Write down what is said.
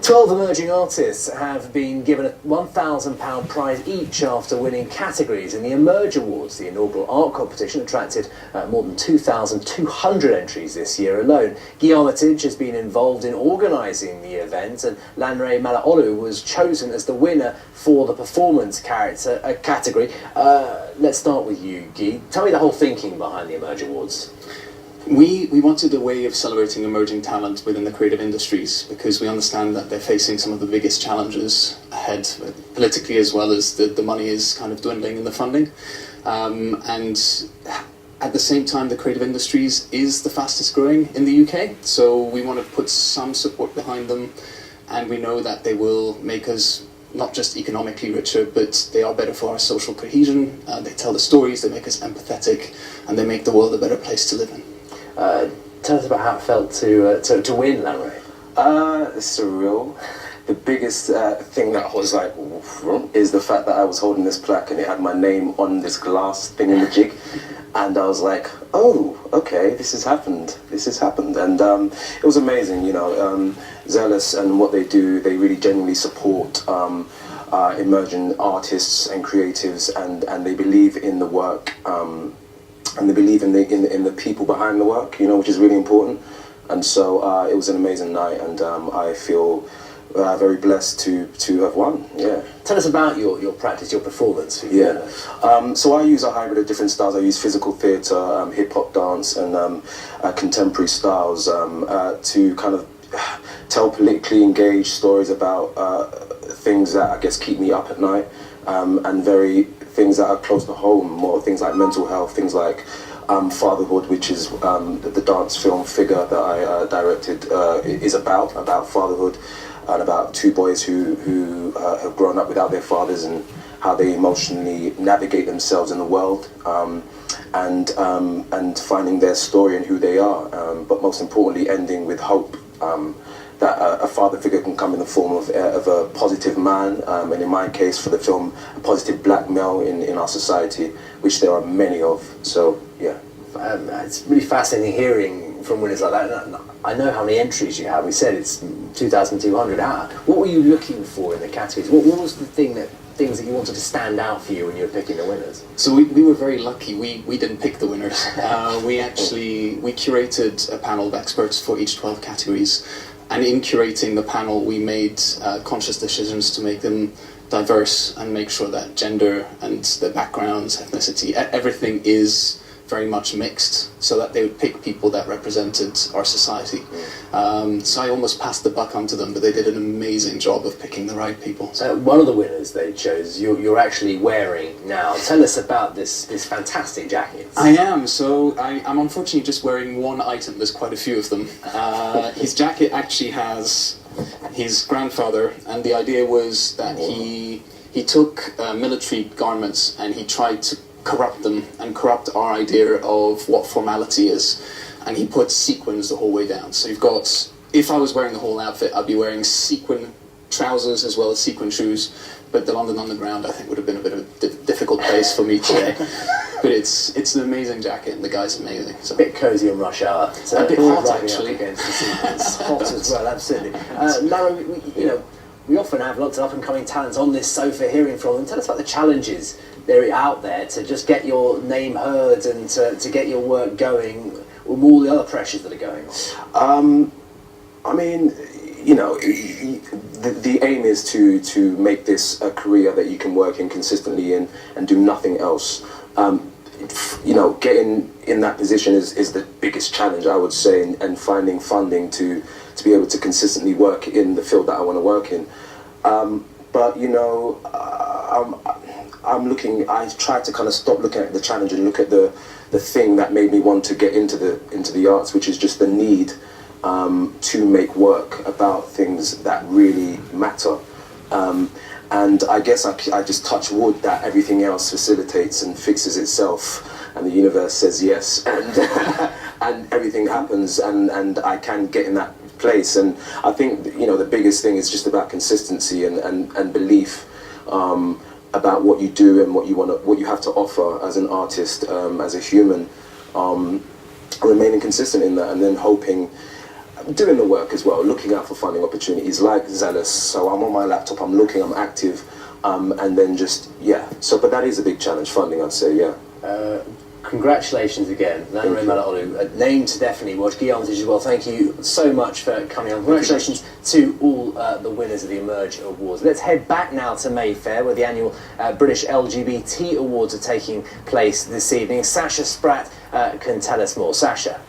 12 emerging artists have been given a £1,000 prize each after winning categories in the Emerge Awards. The inaugural art competition attracted more than 2,200 entries this year alone. Guy Armitage has been involved in organising the event, and Lanre Malaolu was chosen as the winner for the performance character category. Let's start with you, Guy. Tell me the whole thinking behind the Emerge Awards. We wanted a way of celebrating emerging talent within the creative industries, because we understand that they're facing some of the biggest challenges ahead, politically, as well as the money is kind of dwindling in the funding. And at the same time, the creative industries is the fastest growing in the UK, so we want to put some support behind them, and we know that they will make us not just economically richer, but they are better for our social cohesion. They tell the stories, they make us empathetic, and they make the world a better place to live in. Tell us about how it felt to win, Lanre. Surreal. The biggest thing that was like is the fact that I was holding this plaque and it had my name on this glass thing in the jig, and I was like, oh, okay, this has happened, and it was amazing. You know, Zealous and what they do, they really genuinely support emerging artists and creatives, and they believe in the work. And they believe in the people behind the work, you know, which is really important. And so it was an amazing night, and I feel very blessed to have won. Yeah. Tell us about your practice, your performance. Yeah. So I use a hybrid of different styles. I use physical theatre, hip hop dance, and contemporary styles to kind of tell politically engaged stories about things that I guess keep me up at night, and things that are close to home, more things like mental health, things like fatherhood, which is the dance film Figure that I directed is about fatherhood, and about two boys who have grown up without their fathers and how they emotionally navigate themselves in the world, and finding their story and who they are, but most importantly ending with hope. That a father figure can come in the form of a positive man, and in my case for the film, a positive black male in our society, which there are many of. So yeah. It's really fascinating hearing from winners like that. I know how many entries you have. We said it's 2,200. What were you looking for in the categories? What was the things that you wanted to stand out for you when you were picking the winners? So we were very lucky. We didn't pick the winners. We curated a panel of experts for each 12 categories. And in curating the panel, we made conscious decisions to make them diverse and make sure that gender and their backgrounds, ethnicity, everything is very much mixed, so that they would pick people that represented our society. So I almost passed the buck onto them, but they did an amazing job of picking the right people. One of the winners they chose, you're actually wearing now. Tell us about this fantastic jacket. I am. So I'm unfortunately just wearing one item. There's quite a few of them. His jacket actually has his grandfather, and the idea was that he took military garments and he tried to corrupt them and corrupt our idea of what formality is, and he put sequins the whole way down. So you've got, if I was wearing the whole outfit, I'd be wearing sequin trousers as well as sequin shoes, but the London Underground I think would have been a bit of a difficult place for me today. But it's an amazing jacket and the guy's amazing. So. A bit cosy on rush hour. A bit hot actually. Against the sequins. Hot as well, absolutely. Lanre, we often have lots of up-and-coming talents on this sofa hearing from them. Tell us about the challenges they're out there to just get your name heard and to get your work going, with all the other pressures that are going on. I mean, you know, the aim is to make this a career that you can work in consistently and do nothing else. You know, getting in that position is the biggest challenge, I would say, and finding funding to be able to consistently work in the field that I want to work in. But you know, I tried to kind of stop looking at the challenge and look at the thing that made me want to get into the arts, which is just the need to make work about things that really matter. And I guess I just touch wood that everything else facilitates and fixes itself, and the universe says yes, and and everything happens, and I can get in that place. And I think, you know, the biggest thing is just about consistency and belief about what you do and what you have to offer as an artist, as a human, remaining consistent in that, and then hoping doing the work as well, looking out for funding opportunities like Zealous. So I'm on my laptop, I'm looking, I'm active, and then just, yeah. So, but that is a big challenge, funding, I'd say, yeah. Congratulations again, Lanre Malaolu, named to definitely watch. Guy Armitage as well, thank you so much for coming on. Congratulations to all the winners of the Emerge Awards. Let's head back now to Mayfair, where the annual British LGBT Awards are taking place this evening. Sasha Spratt can tell us more. Sasha.